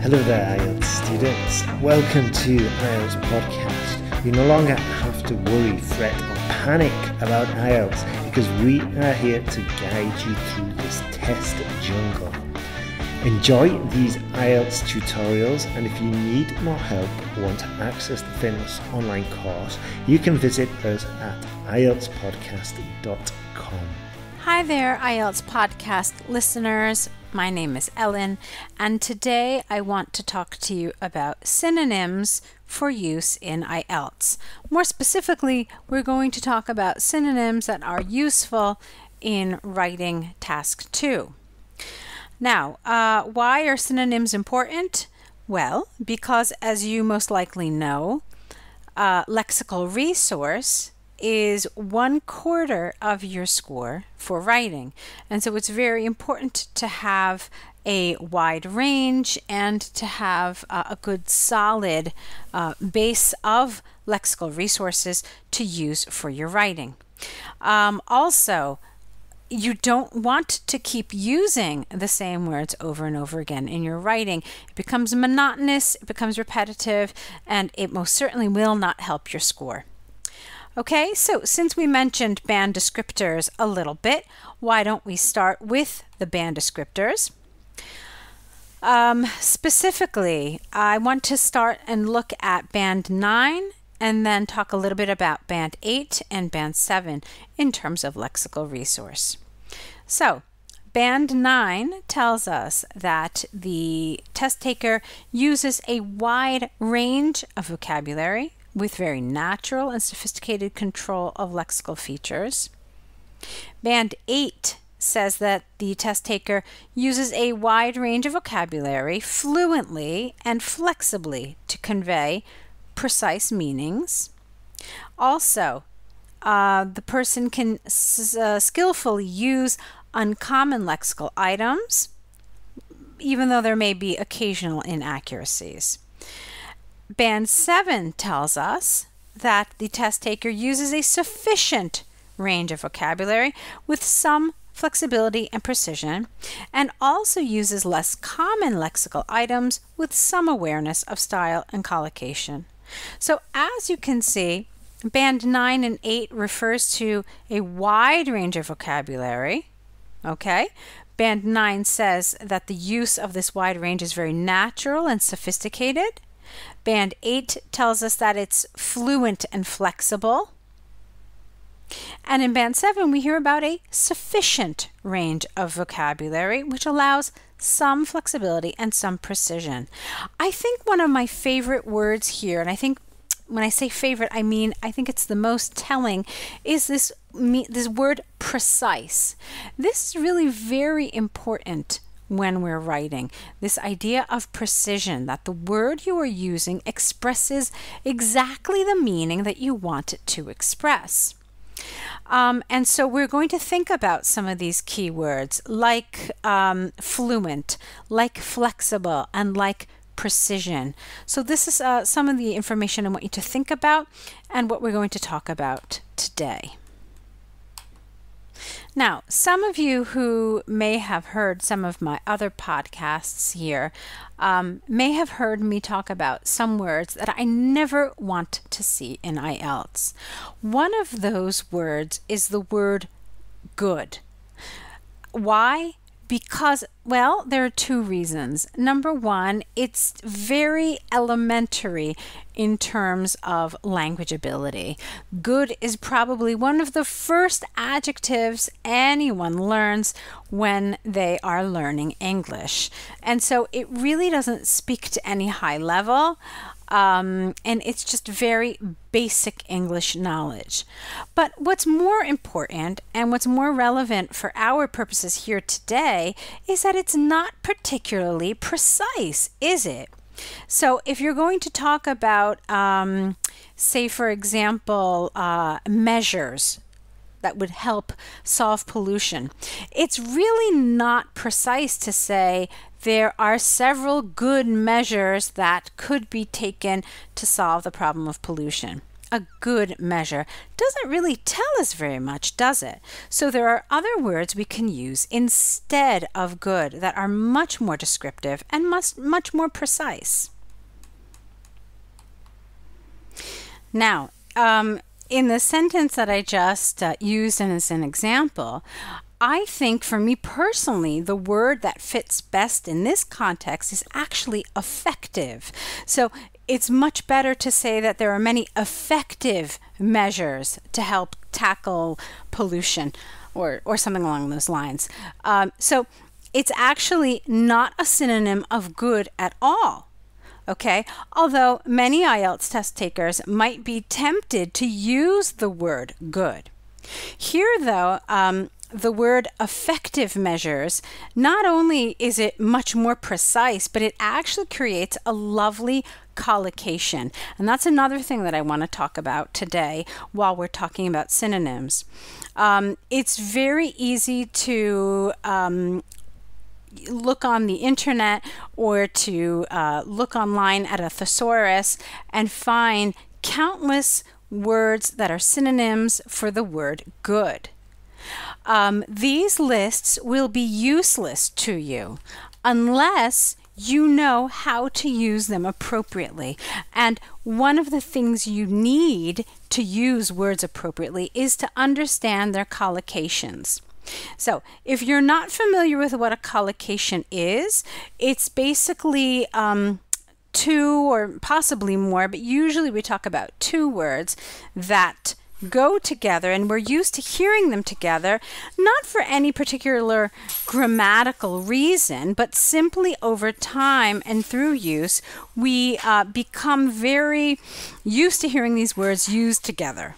Hello there, IELTS students. Welcome to IELTS Podcast. You no longer have to worry, fret or panic about IELTS because we are here to guide you through this test jungle. Enjoy these IELTS tutorials, and if you need more help or want to access the famous online course, you can visit us at IELTSPodcast.com. Hi there, IELTS podcast listeners. My name is Ellen, and today I want to talk to you about synonyms for use in IELTS. More specifically, we're going to talk about synonyms that are useful in writing task 2. Now, why are synonyms important? Well, because as you most likely know, Lexical Resource is 1/4 of your score for writing. And so it's very important to have a wide range and to have a good solid base of lexical resources to use for your writing. Also, you don't want to keep using the same words over and over again in your writing. It becomes monotonous, it becomes repetitive, and it most certainly will not help your score. Okay, so since we mentioned band descriptors a little bit, why don't we start with the band descriptors? Specifically, I want to start and look at band 9 and then talk a little bit about band 8 and band 7 in terms of lexical resource. So, band 9 tells us that the test taker uses a wide range of vocabulary with very natural and sophisticated control of lexical features. Band 8 says that the test taker uses a wide range of vocabulary fluently and flexibly to convey precise meanings. Also, the person can skillfully use uncommon lexical items, even though there may be occasional inaccuracies. Band 7 tells us that the test taker uses a sufficient range of vocabulary with some flexibility and precision, and also uses less common lexical items with some awareness of style and collocation. So as you can see, band 9 and 8 refers to a wide range of vocabulary. Okay? Band 9 says that the use of this wide range is very natural and sophisticated. Band 8 tells us that it's fluent and flexible. And in band 7, we hear about a sufficient range of vocabulary, which allows some flexibility and some precision. I think one of my favorite words here, and I think when I say favorite, I mean I think it's the most telling, is this word precise. This is really very important when we're writing. This idea of precision, that the word you are using expresses exactly the meaning that you want it to express. And so we're going to think about some of these key words like fluent, like flexible, and like precision. So this is some of the information I want you to think about and what we're going to talk about today. Now, some of you who may have heard some of my other podcasts here may have heard me talk about some words that I never want to see in IELTS. One of those words is the word good. Why? Because, well, there are two reasons. Number one, it's very elementary in terms of language ability. Good is probably one of the first adjectives anyone learns when they are learning English. And so it really doesn't speak to any high level. And it's just very basic English knowledge. But what's more important and what's more relevant for our purposes here today is that it's not particularly precise, is it? So if you're going to talk about, say, for example, measures that would help solve pollution, it's really not precise to say there are several good measures that could be taken to solve the problem of pollution. a good measure doesn't really tell us very much, does it? So there are other words we can use instead of good that are much more descriptive and much more precise. Now, in the sentence that I just used as an example, I think for me personally, the word that fits best in this context is actually effective. So it's much better to say that there are many effective measures to help tackle pollution or something along those lines. So it's actually not a synonym of good at all. Okay, although many IELTS test takers might be tempted to use the word good. Here, though, the word effective measures, not only is it much more precise, but it actually creates a lovely collocation. And that's another thing that I want to talk about today while we're talking about synonyms. It's very easy to look on the internet or to look online at a thesaurus and find countless words that are synonyms for the word good. These lists will be useless to you unless you know how to use them appropriately. And one of the things you need to use words appropriately is to understand their collocations. So if you're not familiar with what a collocation is, it's basically two or possibly more, but usually we talk about two words that go together, and we're used to hearing them together, not for any particular grammatical reason, but simply over time and through use, we become very used to hearing these words used together.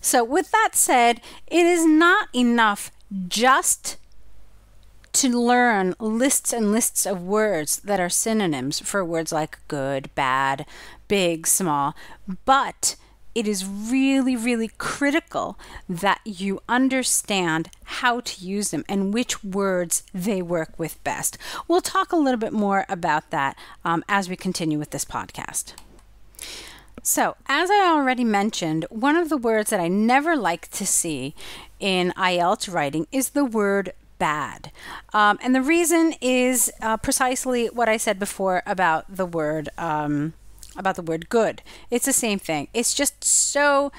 So with that said, it is not enough just to learn lists and lists of words that are synonyms for words like good, bad, big, small, but it is really, really critical that you understand how to use them and which words they work with best. We'll talk a little bit more about that as we continue with this podcast. So, as I already mentioned, one of the words that I never like to see in IELTS writing is the word bad. And the reason is precisely what I said before about the word good. It's the same thing. It's just so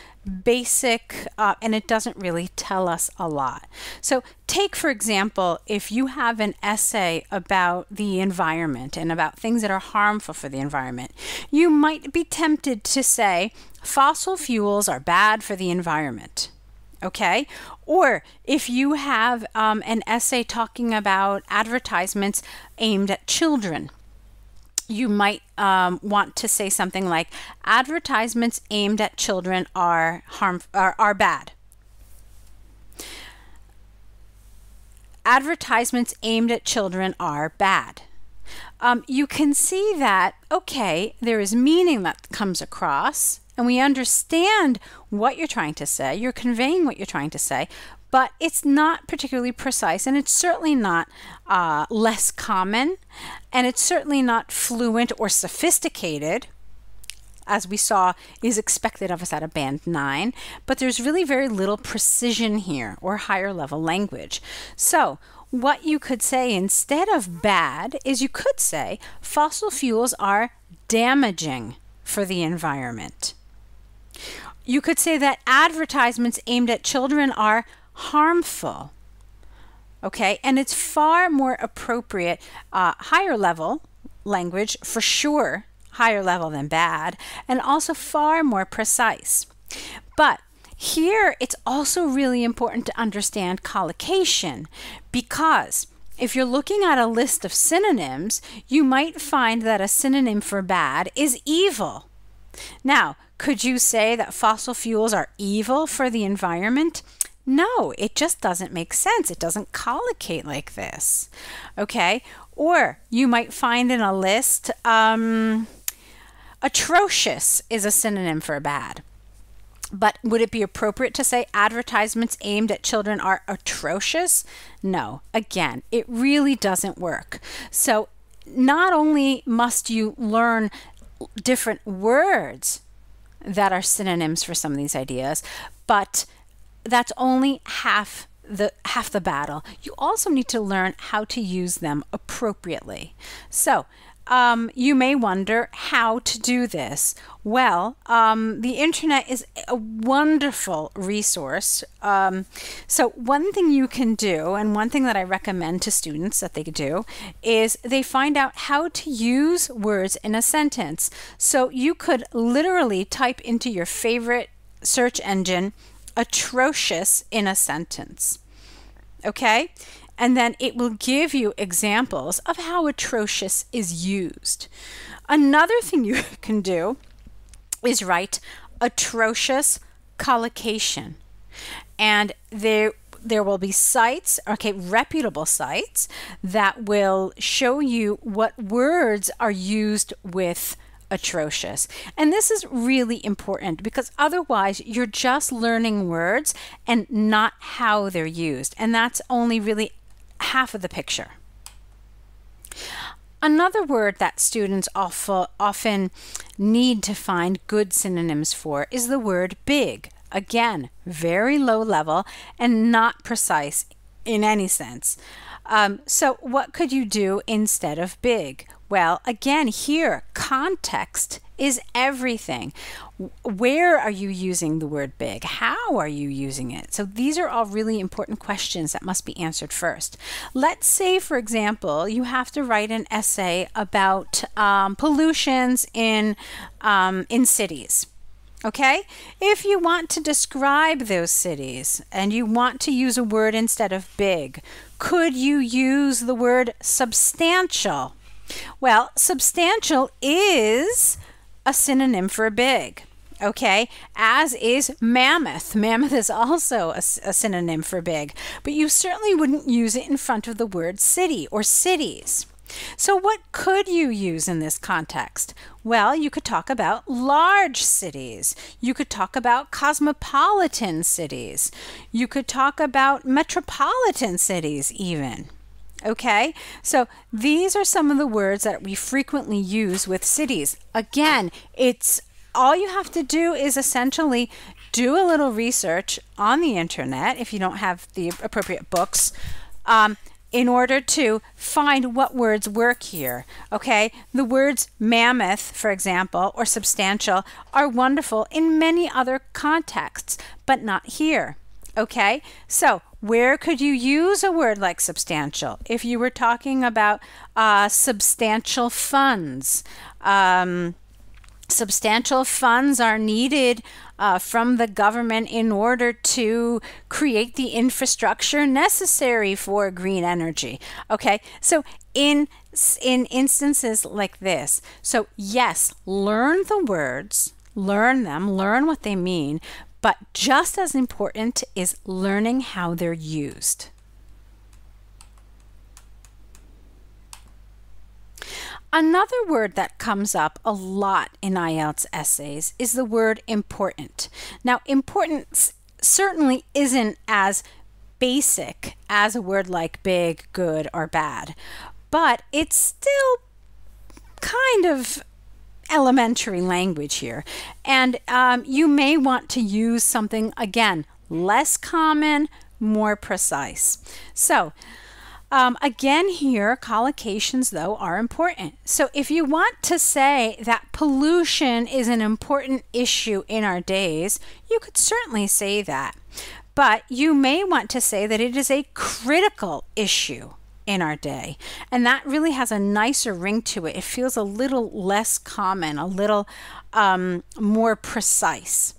basic and it doesn't really tell us a lot. So take, for example, if you have an essay about the environment and about things that are harmful for the environment, you might be tempted to say fossil fuels are bad for the environment. Okay? Or if you have an essay talking about advertisements aimed at children, you might want to say something like advertisements aimed at children are bad. Advertisements aimed at children are bad. You can see that, okay, there is meaning that comes across, and we understand what you're trying to say. You're conveying what you're trying to say, but it's not particularly precise, and it's certainly not less common, and it's certainly not fluent or sophisticated, as we saw is expected of us at a band 9, but there's really very little precision here or higher level language. So what you could say instead of bad is you could say fossil fuels are damaging for the environment. You could say that advertisements aimed at children are harmful. Okay, and it's far more appropriate, higher level language for sure, higher level than bad, and also far more precise. But here it's also really important to understand collocation, because if you're looking at a list of synonyms, you might find that a synonym for bad is evil. Now, could you say that fossil fuels are evil for the environment? No, it just doesn't make sense. It doesn't collocate like this. Okay? Or you might find in a list, atrocious is a synonym for bad. But would it be appropriate to say advertisements aimed at children are atrocious? No. Again, it really doesn't work. So not only must you learn different words that are synonyms for some of these ideas, but that's only half the battle. You also need to learn how to use them appropriately. So you may wonder how to do this. Well, the internet is a wonderful resource. So one thing you can do, and one thing that I recommend to students that they could do, is they find out how to use words in a sentence. So you could literally type into your favorite search engine, atrocious in a sentence. Okay? And then it will give you examples of how atrocious is used. Another thing you can do is write atrocious collocation. And there will be sites, reputable sites, that will show you what words are used with atrocious. And this is really important because otherwise you're just learning words and not how they're used. And that's only really half of the picture. Another word that students often need to find good synonyms for is the word big. Again, very low level and not precise in any sense. So what could you do instead of big? Well, again, here, context is everything. Where are you using the word big? How are you using it? So these are all really important questions that must be answered first. Let's say, for example, you have to write an essay about pollutions in cities. Okay? If you want to describe those cities and you want to use a word instead of big, could you use the word substantial? Well, substantial is a synonym for big, okay? As is mammoth. Mammoth is also a synonym for big, but you certainly wouldn't use it in front of the word city or cities. So what could you use in this context? Well, you could talk about large cities. You could talk about cosmopolitan cities. You could talk about metropolitan cities even. Okay, so these are some of the words that we frequently use with cities. Again, it's all you have to do is essentially do a little research on the internet if you don't have the appropriate books in order to find what words work here. Okay, the words mammoth, for example, or substantial are wonderful in many other contexts, but not here. Okay, so where could you use a word like substantial? If you were talking about substantial funds. Substantial funds are needed from the government in order to create the infrastructure necessary for green energy. Okay, so in instances like this, so yes, learn the words, learn them, learn what they mean, but just as important is learning how they're used. Another word that comes up a lot in IELTS essays is the word important. Now, important certainly isn't as basic as a word like big, good, or bad, but it's still kind of elementary language here. And you may want to use something, again, less common, more precise. So, again here, collocations, though, are important. So if you want to say that pollution is an important issue in our days, you could certainly say that. But you may want to say that it is a critical issue in our day. And that really has a nicer ring to it. It feels a little less common, a little more precise.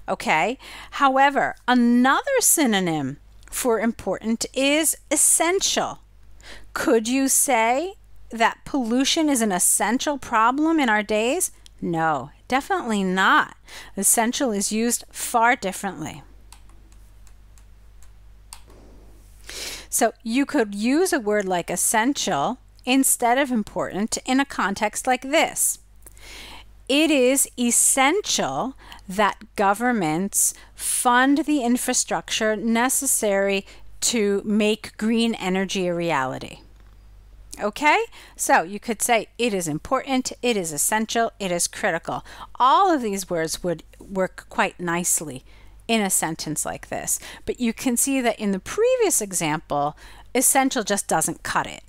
Okay? However, another synonym for important is essential. Could you say that pollution is an essential problem in our days? No, definitely not. Essential is used far differently. So you could use a word like essential instead of important in a context like this. It is essential that governments fund the infrastructure necessary to make green energy a reality. Okay, so you could say it is important, it is essential, it is critical. All of these words would work quite nicely in a sentence like this. But you can see that in the previous example, essential just doesn't cut it.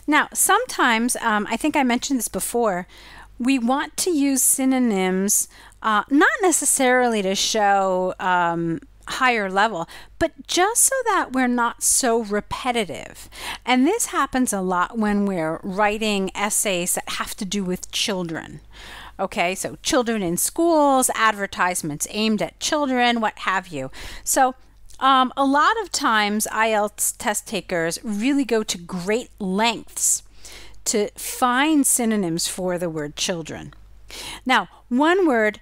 Now, sometimes, I think I mentioned this before, we want to use synonyms not necessarily to show higher level, but just so that we're not so repetitive. And this happens a lot when we're writing essays that have to do with children. Okay, so children in schools, advertisements aimed at children, what have you. So a lot of times IELTS test takers really go to great lengths to find synonyms for the word children. Now, one word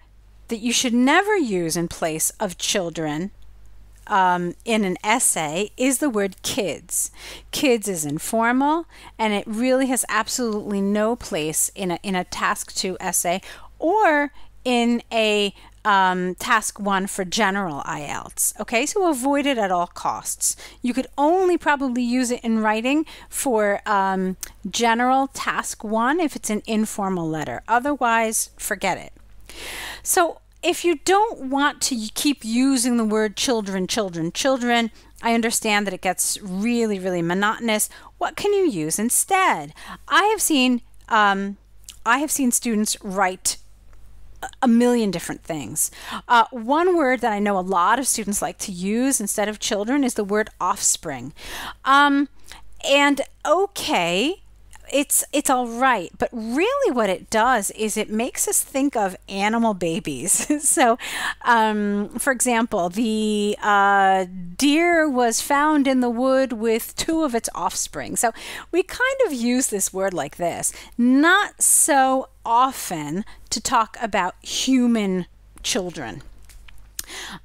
that you should never use in place of children in an essay is the word kids. Kids is informal, and it really has absolutely no place in a task 2 essay or in a task 1 for general IELTS. Okay, so avoid it at all costs. You could only probably use it in writing for general task 1 if it's an informal letter. Otherwise, forget it. So if you don't want to keep using the word children, I understand that it gets really, really monotonous. What can you use instead? I have seen students write a million different things. One word that I know a lot of students like to use instead of children is the word offspring. And okay, it's all right, but really what it does is it makes us think of animal babies. So, for example, the deer was found in the wood with 2 of its offspring. So we kind of use this word like this, not so often to talk about human children.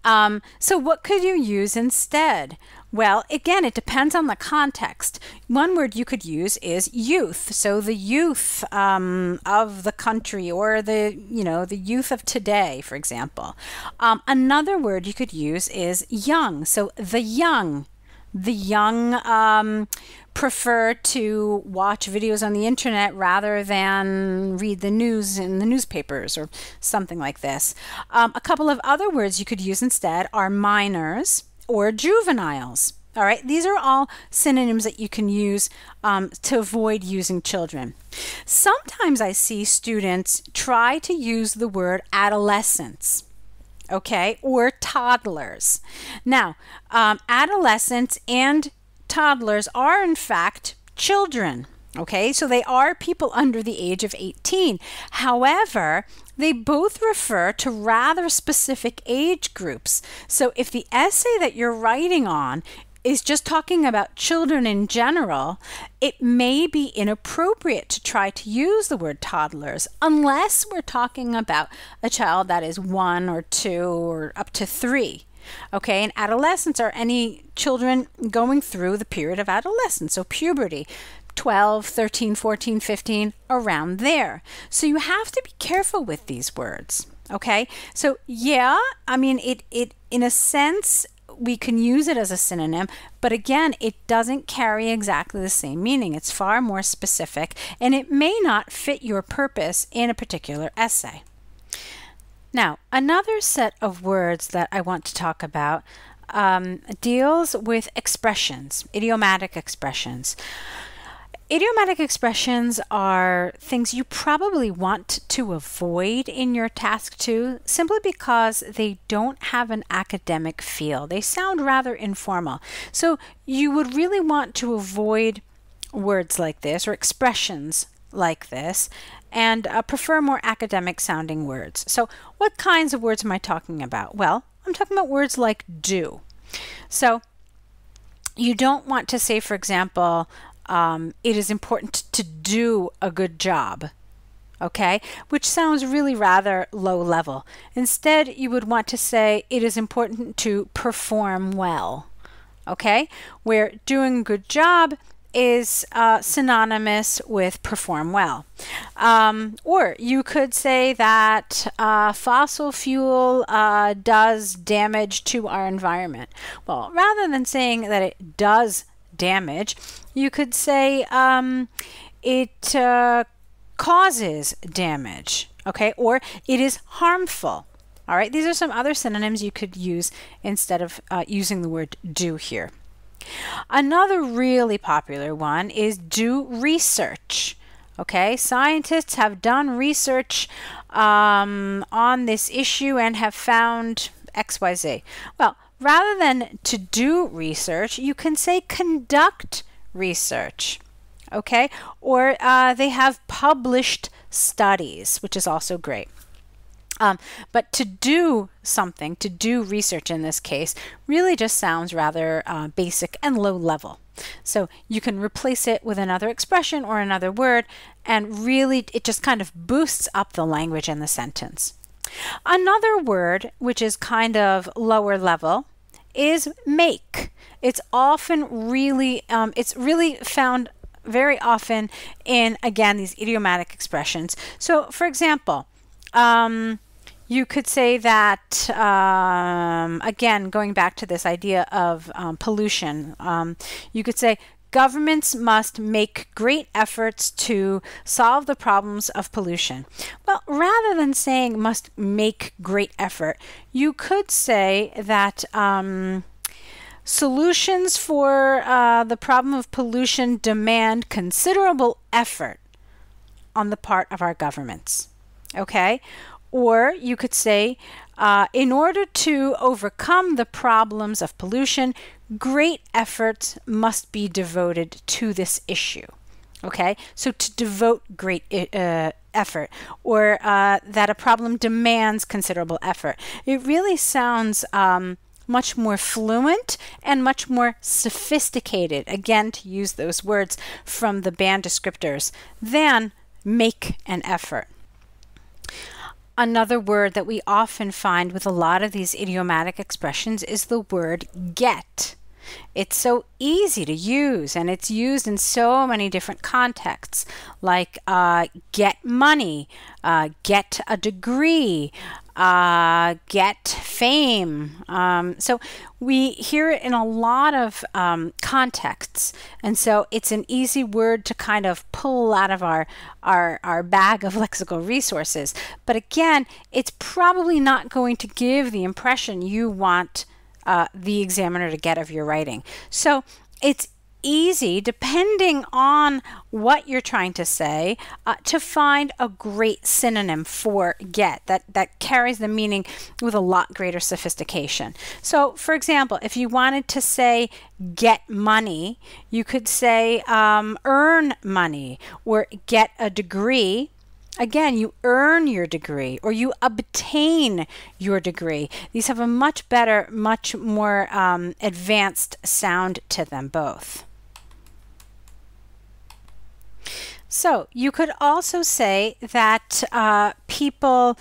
So what could you use instead? Well, again, it depends on the context. One word you could use is youth. So the youth of the country, or the youth of today, for example. Another word you could use is young. So the young. The young prefer to watch videos on the internet rather than read the news in the newspapers or something like this. A couple of other words you could use instead are minors or juveniles. All right, these are all synonyms that you can use to avoid using children. Sometimes I see students try to use the word adolescents, okay, or toddlers. Now, adolescents and toddlers are in fact children. Okay, so they are people under the age of 18. However, they both refer to rather specific age groups. So if the essay that you're writing on is just talking about children in general, it may be inappropriate to try to use the word toddlers unless we're talking about a child that is 1 or 2 or up to 3. Okay, and adolescents are any children going through the period of adolescence, so puberty. 12, 13, 14, 15, around there. So you have to be careful with these words, okay? So yeah, I mean, it in a sense, we can use it as a synonym, but again, it doesn't carry exactly the same meaning. It's far more specific, and it may not fit your purpose in a particular essay. Now, another set of words that I want to talk about deals with expressions, idiomatic expressions. Idiomatic expressions are things you probably want to avoid in your task 2 simply because they don't have an academic feel. They sound rather informal. So you would really want to avoid words like this or expressions like this and prefer more academic sounding words. So what kinds of words am I talking about? Well, I'm talking about words like do. So you don't want to say, for example, it is important to do a good job, okay? Which sounds really rather low level. Instead, you would want to say it is important to perform well, okay? Where doing a good job is synonymous with perform well. Or you could say that fossil fuel does damage to our environment. Well, rather than saying that it does damage, you could say it causes damage, okay, or it is harmful. All right, these are some other synonyms you could use instead of using the word do here. Another really popular one is do research. Okay, scientists have done research on this issue and have found XYZ. Well, rather than to do research, you can say conduct research. Okay, or they have published studies, which is also great. But to do something, to do research in this case, really just sounds rather basic and low level. So you can replace it with another expression or another word, and really it just kind of boosts up the language in the sentence. Another word, which is kind of lower level, is make. It's often really, it's really found very often in, again, these idiomatic expressions. So, for example, you could say that, again, going back to this idea of pollution, you could say governments must make great efforts to solve the problems of pollution. Well, rather than saying must make great effort, you could say that solutions for the problem of pollution demand considerable effort on the part of our governments. Okay? Or you could say, in order to overcome the problems of pollution, great efforts must be devoted to this issue. Okay? So to devote great effort, or that a problem demands considerable effort. It really sounds much more fluent and much more sophisticated, again, to use those words from the band descriptors, than make an effort. Another word that we often find with a lot of these idiomatic expressions is the word get. It's so easy to use, and it's used in so many different contexts, like get money, get a degree, get fame. So we hear it in a lot of contexts, and so it's an easy word to kind of pull out of our bag of lexical resources. But again, it's probably not going to give the impression you want the examiner to get of your writing. So it's easy, depending on what you're trying to say, to find a great synonym for get that carries the meaning with a lot greater sophistication. So, for example, if you wanted to say get money, you could say earn money, or get a degree. Again, you earn your degree, or you obtain your degree. These have a much better, much more advanced sound to them both. So you could also say that people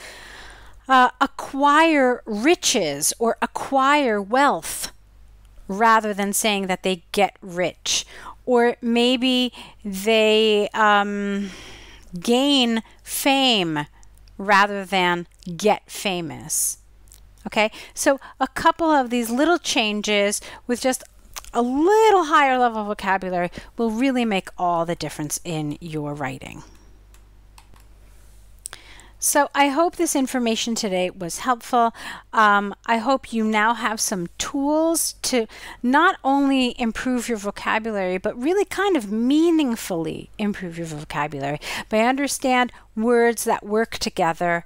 acquire riches or acquire wealth rather than saying that they get rich. Or maybe they gain fame rather than get famous. Okay, so a couple of these little changes with just a little higher level vocabulary will really make all the difference in your writing. So I hope this information today was helpful. I hope you now have some tools to not only improve your vocabulary, but really kind of meaningfully improve your vocabulary by understand words that work together,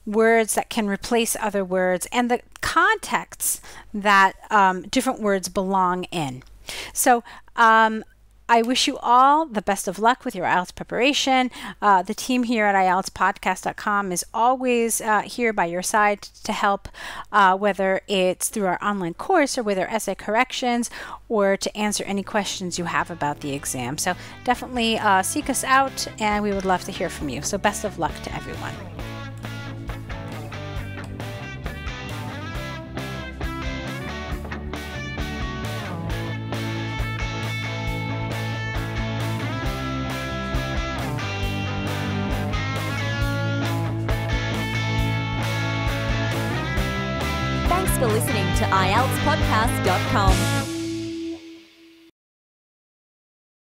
words that can replace other words, and the contexts that different words belong in. So I wish you all the best of luck with your IELTS preparation. The team here at IELTSPodcast.com is always here by your side to help, whether it's through our online course or with our essay corrections, or to answer any questions you have about the exam. So definitely seek us out, and we would love to hear from you. So best of luck to everyone. Thanks for listening to IELTSPodcast.com.